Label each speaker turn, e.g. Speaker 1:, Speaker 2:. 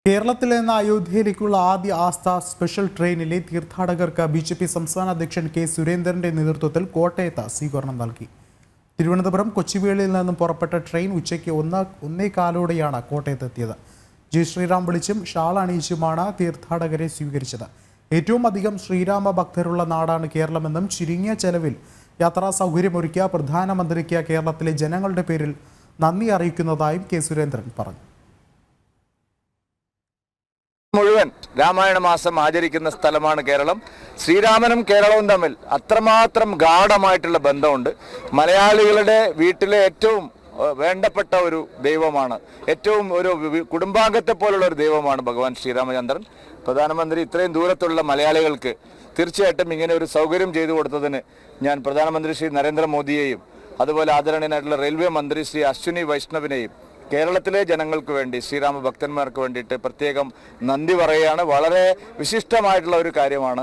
Speaker 1: കേരളത്തിൽ നിന്ന് അയോധ്യയിലേക്കുള്ള ആദ്യ ആസ്ഥ സ്പെഷ്യൽ ട്രെയിനിലെ തീർത്ഥാടകർക്ക് ബി.ജെ.പി. സംസ്ഥാന അധ്യക്ഷൻ കെ സുരേന്ദ്രന്റെ നേതൃത്വത്തിൽ കോട്ടയത്ത് സ്വീകരണം നൽകി. തിരുവനന്തപുരം കൊച്ചുവേളിയിൽ നിന്നും പുറപ്പെട്ട ട്രെയിൻ ഉച്ചയ്ക്ക് 1:15 കോട്ടയത്തെത്തിയത്. ജയ് ശ്രീറാം വിളിച്ചും ഷാൾ അണിയിച്ചുമാണ് തീർത്ഥാടകരെ സ്വീകരിച്ചത്. ഏറ്റവും അധികം ശ്രീരാമ ഭക്തരുള്ള നാടാണ് കേരളമെന്നും ചുരുങ്ങിയ ചെലവിൽ യാത്രാ സൗകര്യമൊരുക്കിയ പ്രധാനമന്ത്രിക്ക് കേരളത്തിലെ ജനങ്ങളുടെ പേരിൽ നന്ദി അറിയിക്കുന്നതായും കെ സുരേന്ദ്രൻ പറഞ്ഞു.
Speaker 2: മുഴുവൻ രാമായണ മാസം ആചരിക്കുന്ന സ്ഥലമാണ് കേരളം. ശ്രീരാമനും കേരളവും തമ്മിൽ അത്രമാത്രം ഗാഢമായിട്ടുള്ള ബന്ധമുണ്ട്. മലയാളികളുടെ വീട്ടിലെ ഏറ്റവും വേണ്ടപ്പെട്ട ഒരു ദൈവമാണ്, ഏറ്റവും ഒരു കുടുംബാംഗത്തെ പോലുള്ള ഒരു ദൈവമാണ് ഭഗവാൻ ശ്രീരാമചന്ദ്രൻ. പ്രധാനമന്ത്രി ഇത്രയും ദൂരത്തുള്ള മലയാളികൾക്ക് തീർച്ചയായിട്ടും ഇങ്ങനെ ഒരു സൗകര്യം ചെയ്തു കൊടുത്തതിന് ഞാൻ പ്രധാനമന്ത്രി ശ്രീ നരേന്ദ്രമോദിയെയും അതുപോലെ ആദരണീയനായിട്ടുള്ള റെയിൽവേ മന്ത്രി ശ്രീ അശ്വിനി വൈഷ്ണവിനെയും കേരളത്തിലെ ജനങ്ങൾക്ക് വേണ്ടി, ശ്രീരാമ ഭക്തന്മാർക്ക് വേണ്ടിയിട്ട് പ്രത്യേകം നന്ദി പറയുകയാണ്. വളരെ വിശിഷ്ടമായിട്ടുള്ള ഒരു കാര്യമാണ്.